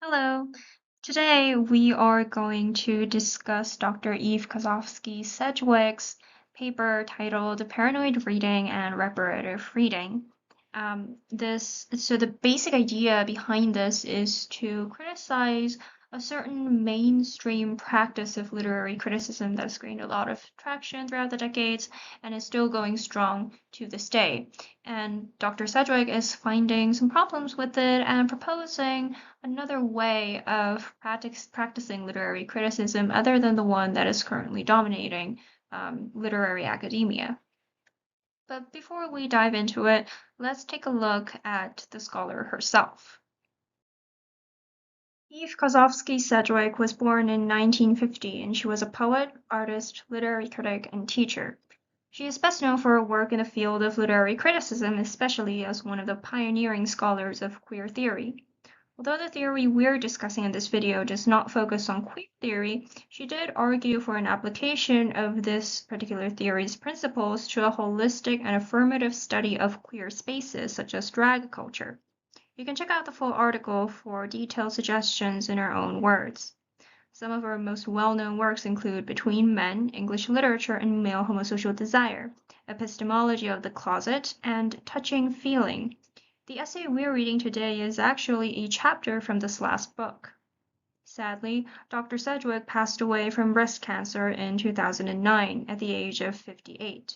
Hello. Today we are going to discuss Dr. Eve Kosofsky Sedgwick's paper titled Paranoid Reading and Reparative Reading. The basic idea behind this is to criticize a certain mainstream practice of literary criticism that's gained a lot of traction throughout the decades and is still going strong to this day. And Dr. Sedgwick is finding some problems with it and proposing another way of practicing literary criticism other than the one that is currently dominating literary academia. But before we dive into it, let's take a look at the scholar herself. Eve Kosofsky Sedgwick was born in 1950, and she was a poet, artist, literary critic, and teacher. She is best known for her work in the field of literary criticism, especially as one of the pioneering scholars of queer theory. Although the theory we're discussing in this video does not focus on queer theory, she did argue for an application of this particular theory's principles to a holistic and affirmative study of queer spaces, such as drag culture. You can check out the full article for detailed suggestions in her own words. Some of her most well-known works include Between Men, English Literature and Male Homosocial Desire, Epistemology of the Closet, and Touching Feeling. The essay we're reading today is actually a chapter from this last book. Sadly, Dr. Sedgwick passed away from breast cancer in 2009 at the age of 58.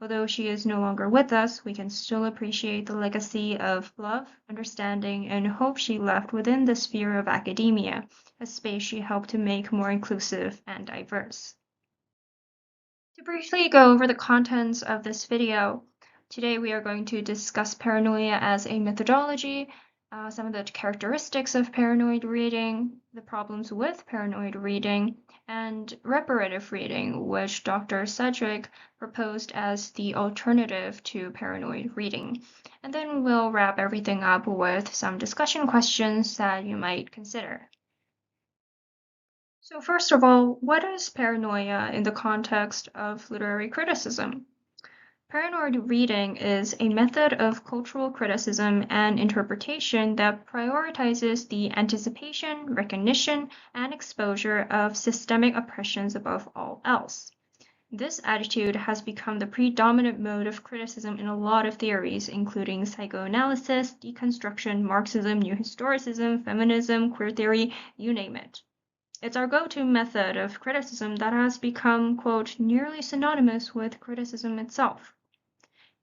Although she is no longer with us, we can still appreciate the legacy of love, understanding, and hope she left within the sphere of academia, a space she helped to make more inclusive and diverse. To briefly go over the contents of this video, today we are going to discuss paranoia as a methodology, some of the characteristics of paranoid reading, the problems with paranoid reading, and reparative reading, which Dr. Sedgwick proposed as the alternative to paranoid reading. And then we'll wrap everything up with some discussion questions that you might consider. So first of all, what is paranoia in the context of literary criticism? Paranoid reading is a method of cultural criticism and interpretation that prioritizes the anticipation, recognition, and exposure of systemic oppressions above all else. This attitude has become the predominant mode of criticism in a lot of theories, including psychoanalysis, deconstruction, Marxism, new historicism, feminism, queer theory, you name it. It's our go-to method of criticism that has become, quote, nearly synonymous with criticism itself.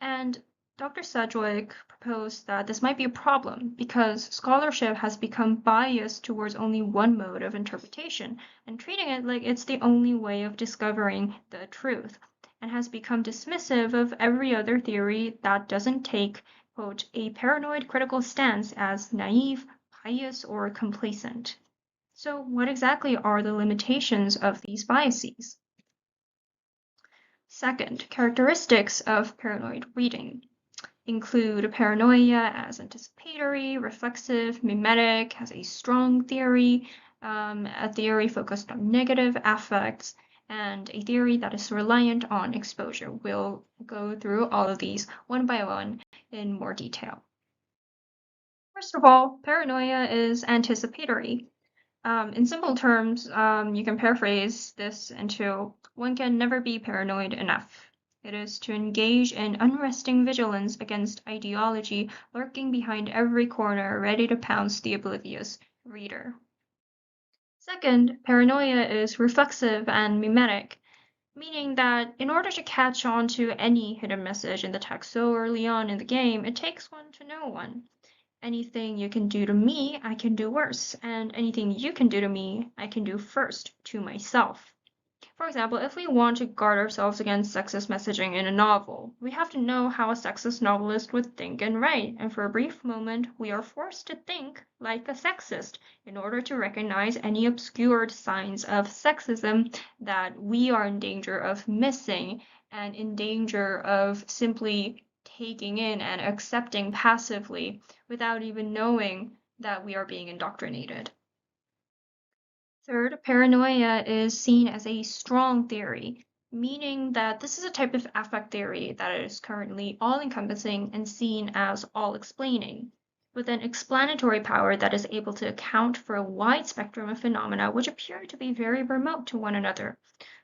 And Dr. Sedgwick proposed that this might be a problem because scholarship has become biased towards only one mode of interpretation and treating it like it's the only way of discovering the truth, and has become dismissive of every other theory that doesn't take, quote, a paranoid critical stance as naive, pious, or complacent. So what exactly are the limitations of these biases? Second, characteristics of paranoid reading include paranoia as anticipatory, reflexive, mimetic, has a strong theory, a theory focused on negative affects, and a theory that is reliant on exposure. We'll go through all of these one by one in more detail. First of all, paranoia is anticipatory. In simple terms, you can paraphrase this into one can never be paranoid enough. It is to engage in unresting vigilance against ideology lurking behind every corner, ready to pounce the oblivious reader. Second, paranoia is reflexive and mimetic, meaning that in order to catch on to any hidden message in the text so early on in the game, it takes one to know one. Anything you can do to me, I can do worse, and anything you can do to me, I can do first to myself. For example, if we want to guard ourselves against sexist messaging in a novel, we have to know how a sexist novelist would think and write, and for a brief moment, we are forced to think like a sexist in order to recognize any obscured signs of sexism that we are in danger of missing and in danger of simply taking in and accepting passively without even knowing that we are being indoctrinated. Third, paranoia is seen as a strong theory, meaning that this is a type of affect theory that is currently all-encompassing and seen as all-explaining. with an explanatory power that is able to account for a wide spectrum of phenomena which appear to be very remote to one another.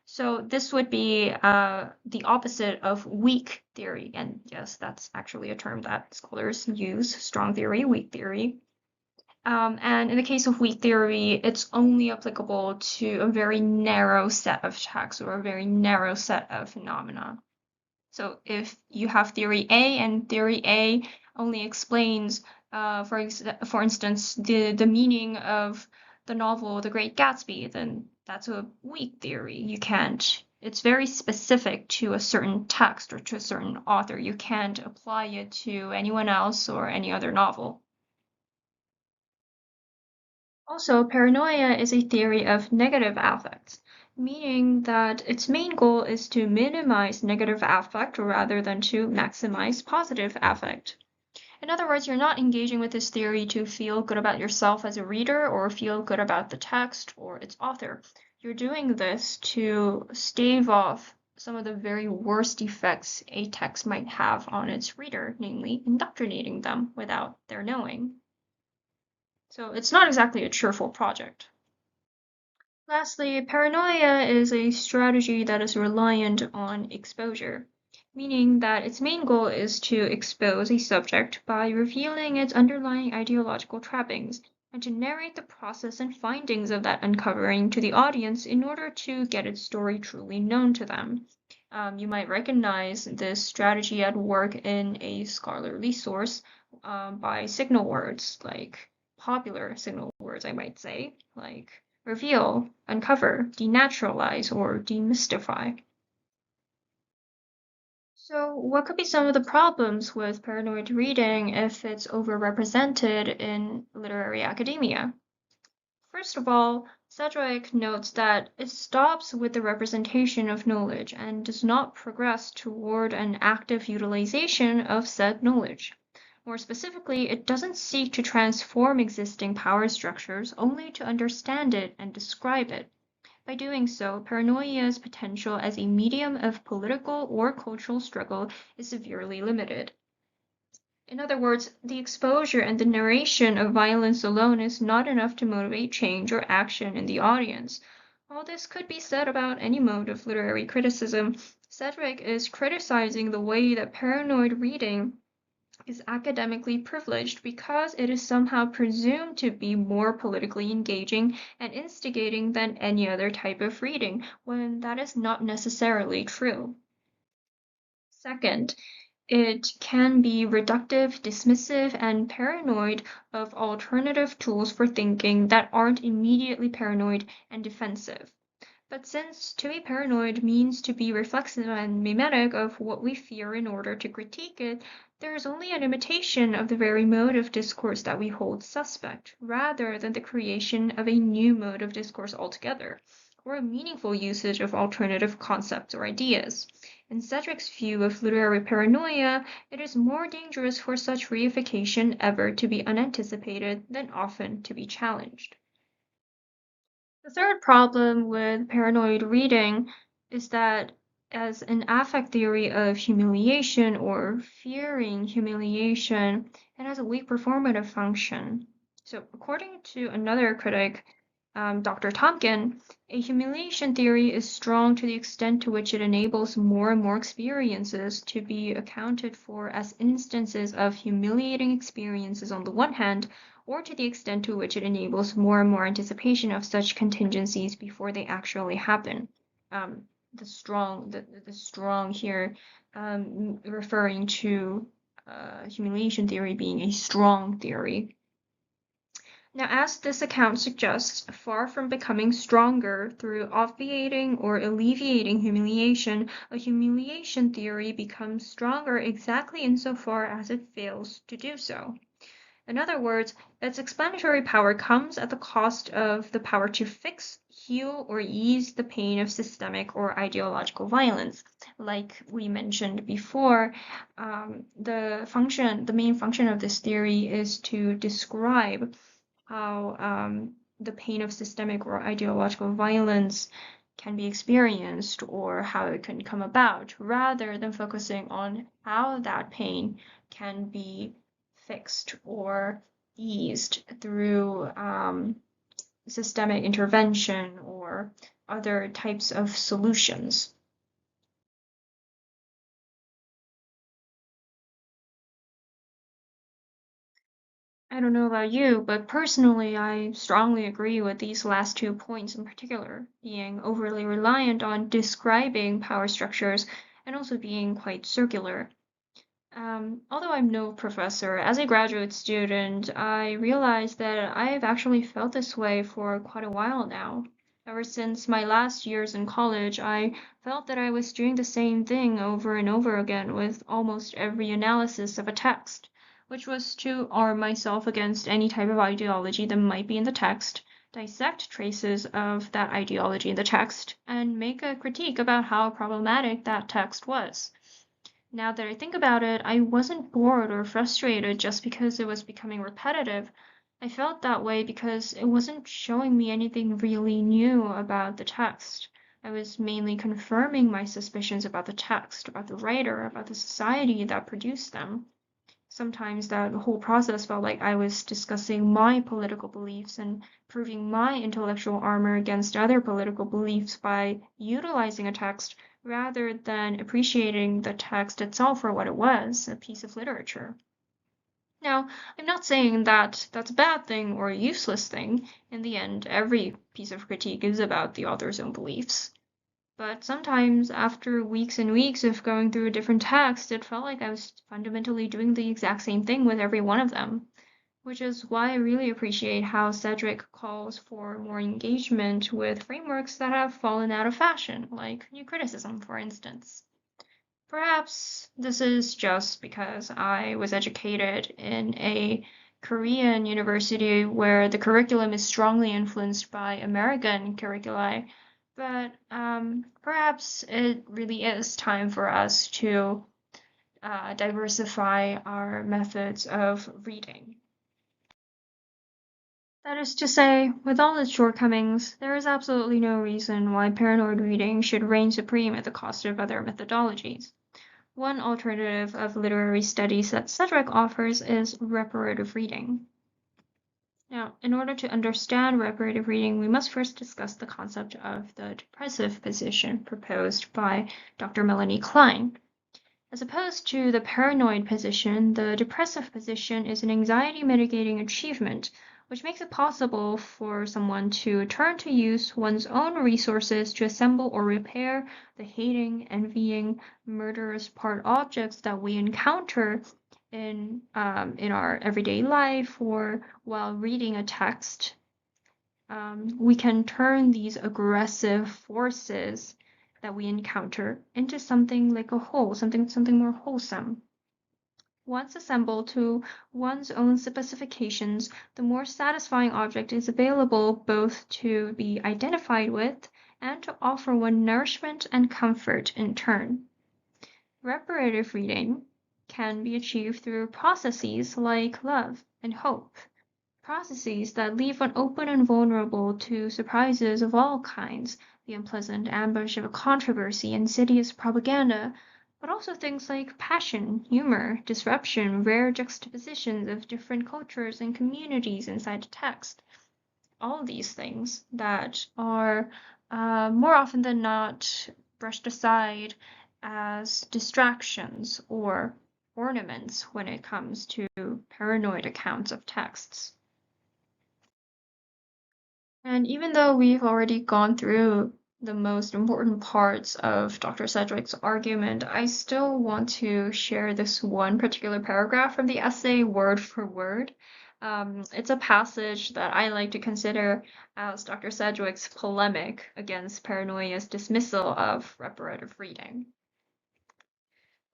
So this would be the opposite of weak theory. And yes, that's actually a term that scholars use, strong theory, weak theory. And in the case of weak theory, it's only applicable to a very narrow set of texts or a very narrow set of phenomena. So if you have theory A and theory A only explains, for instance, the meaning of the novel The Great Gatsby, then that's a weak theory. You can't. It's very specific to a certain text or to a certain author. You can't apply it to anyone else or any other novel. Also, paranoia is a theory of negative affects, meaning that its main goal is to minimize negative affect rather than to maximize positive affect. In other words, you're not engaging with this theory to feel good about yourself as a reader or feel good about the text or its author. You're doing this to stave off some of the very worst effects a text might have on its reader, namely indoctrinating them without their knowing. So it's not exactly a cheerful project. Lastly, paranoia is a strategy that is reliant on exposure, meaning that its main goal is to expose a subject by revealing its underlying ideological trappings and to narrate the process and findings of that uncovering to the audience in order to get its story truly known to them. You might recognize this strategy at work in a scholarly source by signal words, like popular signal words, I might say, like reveal, uncover, denaturalize, or demystify. So, what could be some of the problems with paranoid reading if it's overrepresented in literary academia? First of all, Sedgwick notes that it stops with the representation of knowledge and does not progress toward an active utilization of said knowledge. More specifically, it doesn't seek to transform existing power structures, only to understand it and describe it. By doing so, paranoia's potential as a medium of political or cultural struggle is severely limited. In other words, the exposure and the narration of violence alone is not enough to motivate change or action in the audience. While this could be said about any mode of literary criticism, Sedgwick is criticizing the way that paranoid reading is academically privileged because it is somehow presumed to be more politically engaging and instigating than any other type of reading, when that is not necessarily true. Second, it can be reductive, dismissive, and paranoid of alternative tools for thinking that aren't immediately paranoid and defensive. But since to be paranoid means to be reflexive and mimetic of what we fear in order to critique it, there is only an imitation of the very mode of discourse that we hold suspect, rather than the creation of a new mode of discourse altogether, or a meaningful usage of alternative concepts or ideas. In Sedgwick's view of literary paranoia, it is more dangerous for such reification ever to be unanticipated than often to be challenged. The third problem with paranoid reading is that as an affect theory of humiliation or fearing humiliation, it has a weak performative function. So according to another critic, Dr. Tompkin, a humiliation theory is strong to the extent to which it enables more and more experiences to be accounted for as instances of humiliating experiences on the one hand, or to the extent to which it enables more and more anticipation of such contingencies before they actually happen. The strong here referring to humiliation theory being a strong theory. Now, as this account suggests, far from becoming stronger through obviating or alleviating humiliation, a humiliation theory becomes stronger exactly insofar as it fails to do so. In other words, its explanatory power comes at the cost of the power to fix, heal, or ease the pain of systemic or ideological violence. Like we mentioned before, the main function of this theory is to describe how the pain of systemic or ideological violence can be experienced or how it can come about, rather than focusing on how that pain can be fixed or eased through systemic intervention or other types of solutions. I don't know about you, but personally, I strongly agree with these last 2 points in particular, being overly reliant on describing power structures and also being quite circular. Although I'm no professor, as a graduate student, I realized that I've actually felt this way for quite a while now. Ever since my last years in college, I felt that I was doing the same thing over and over again with almost every analysis of a text, which was to arm myself against any type of ideology that might be in the text, dissect traces of that ideology in the text, and make a critique about how problematic that text was. Now that I think about it, I wasn't bored or frustrated just because it was becoming repetitive. I felt that way because it wasn't showing me anything really new about the text. I was mainly confirming my suspicions about the text, about the writer, about the society that produced them. Sometimes that whole process felt like I was discussing my political beliefs and proving my intellectual armor against other political beliefs by utilizing a text rather than appreciating the text itself for what it was, a piece of literature. Now, I'm not saying that that's a bad thing or a useless thing. In the end, every piece of critique is about the author's own beliefs. But sometimes, after weeks and weeks of going through a different text, it felt like I was fundamentally doing the exact same thing with every one of them, which is why I really appreciate how Sedgwick calls for more engagement with frameworks that have fallen out of fashion, like new criticism, for instance. Perhaps this is just because I was educated in a Korean university where the curriculum is strongly influenced by American curricula, but perhaps it really is time for us to diversify our methods of reading. That is to say, with all its shortcomings, there is absolutely no reason why paranoid reading should reign supreme at the cost of other methodologies. One alternative of literary studies that Sedgwick offers is reparative reading. Now, in order to understand reparative reading, we must first discuss the concept of the depressive position proposed by Dr. Melanie Klein. As opposed to the paranoid position, the depressive position is an anxiety mitigating achievement, which makes it possible for someone to turn to use one's own resources to assemble or repair the hating, envying, murderous part objects that we encounter in our everyday life or while reading a text. We can turn these aggressive forces that we encounter into something like a whole, something more wholesome. Once assembled to one's own specifications, the more satisfying object is available both to be identified with and to offer one nourishment and comfort in turn. Reparative reading can be achieved through processes like love and hope, processes that leave one open and vulnerable to surprises of all kinds, the unpleasant ambush of a controversy, insidious propaganda, but also things like passion, humor, disruption, rare juxtapositions of different cultures and communities inside a text. All of these things that are more often than not brushed aside as distractions or ornaments when it comes to paranoid accounts of texts. And even though we've already gone through the most important parts of Dr. Sedgwick's argument, I still want to share this one particular paragraph from the essay word for word. It's a passage that I like to consider as Dr. Sedgwick's polemic against paranoia's dismissal of reparative reading.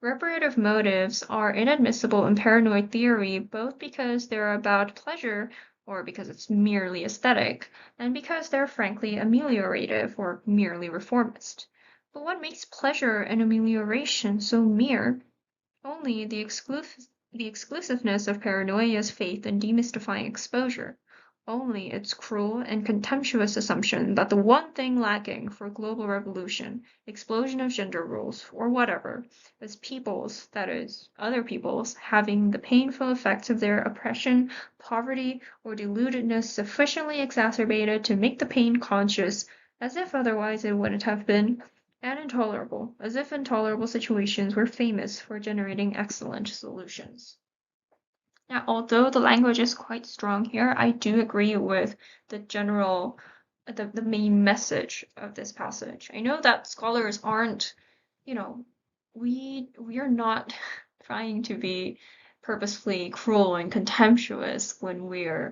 Reparative motives are inadmissible in paranoid theory both because they're about pleasure or because it's merely aesthetic, and because they're frankly ameliorative or merely reformist. But what makes pleasure and amelioration so mere? Only the exclusiveness of paranoia's faith in demystifying exposure. only its cruel and contemptuous assumption that the one thing lacking for global revolution, explosion of gender rules, or whatever, is peoples, that is, other peoples, having the painful effects of their oppression, poverty, or deludedness sufficiently exacerbated to make the pain conscious, as if otherwise it wouldn't have been, and intolerable, as if intolerable situations were famous for generating excellent solutions. Now, although the language is quite strong here, I do agree with the general, the main message of this passage. I know that scholars aren't, you know, we are not trying to be purposefully cruel and contemptuous when when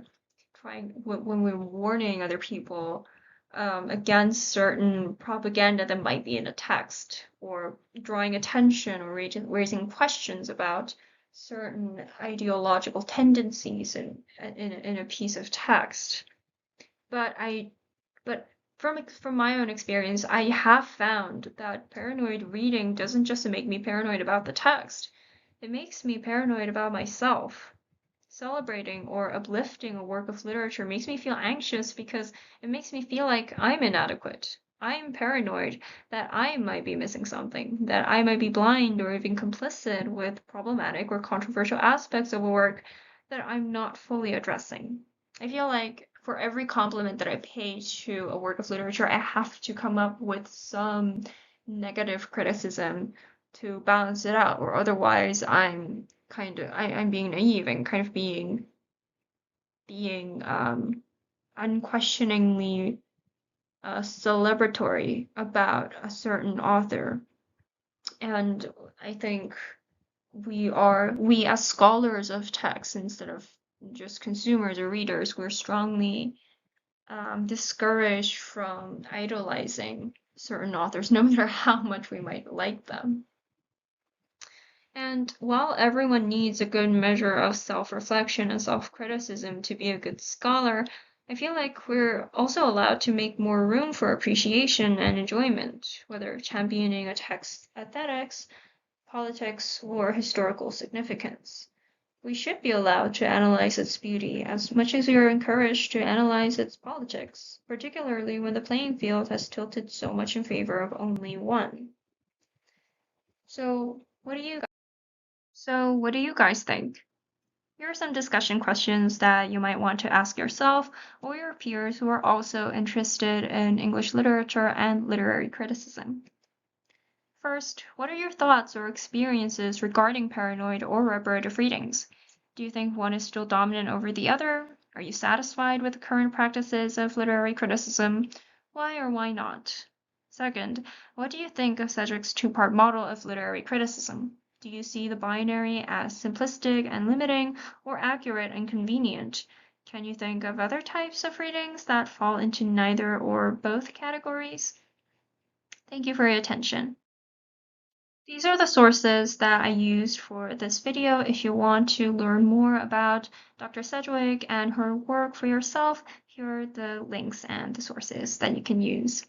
we're warning other people against certain propaganda that might be in a text, or drawing attention or raising questions about certain ideological tendencies in a piece of text. But from my own experience, I have found that paranoid reading doesn't just make me paranoid about the text, it makes me paranoid about myself. Celebrating or uplifting a work of literature makes me feel anxious because it makes me feel like I'm inadequate. I'm paranoid that I might be missing something, that I might be blind or even complicit with problematic or controversial aspects of a work that I'm not fully addressing. I feel like for every compliment that I pay to a work of literature, I have to come up with some negative criticism to balance it out, or otherwise I'm being naive and kind of being unquestioningly celebratory about a certain author. And I think we as scholars of text, instead of just consumers or readers, we're strongly discouraged from idolizing certain authors, no matter how much we might like them. And while everyone needs a good measure of self-reflection and self-criticism to be a good scholar, I feel like we're also allowed to make more room for appreciation and enjoyment, whether championing a text's aesthetics, politics, or historical significance. We should be allowed to analyze its beauty as much as we are encouraged to analyze its politics, particularly when the playing field has tilted so much in favor of only one. So, what do you guys think? Here are some discussion questions that you might want to ask yourself or your peers who are also interested in English literature and literary criticism. First, what are your thoughts or experiences regarding paranoid or reparative readings? Do you think one is still dominant over the other? Are you satisfied with the current practices of literary criticism? Why or why not? Second, what do you think of Sedgwick's two-part model of literary criticism? Do you see the binary as simplistic and limiting, or accurate and convenient? Can you think of other types of readings that fall into neither or both categories? Thank you for your attention. These are the sources that I used for this video. If you want to learn more about Dr. Sedgwick and her work for yourself, here are the links and the sources that you can use.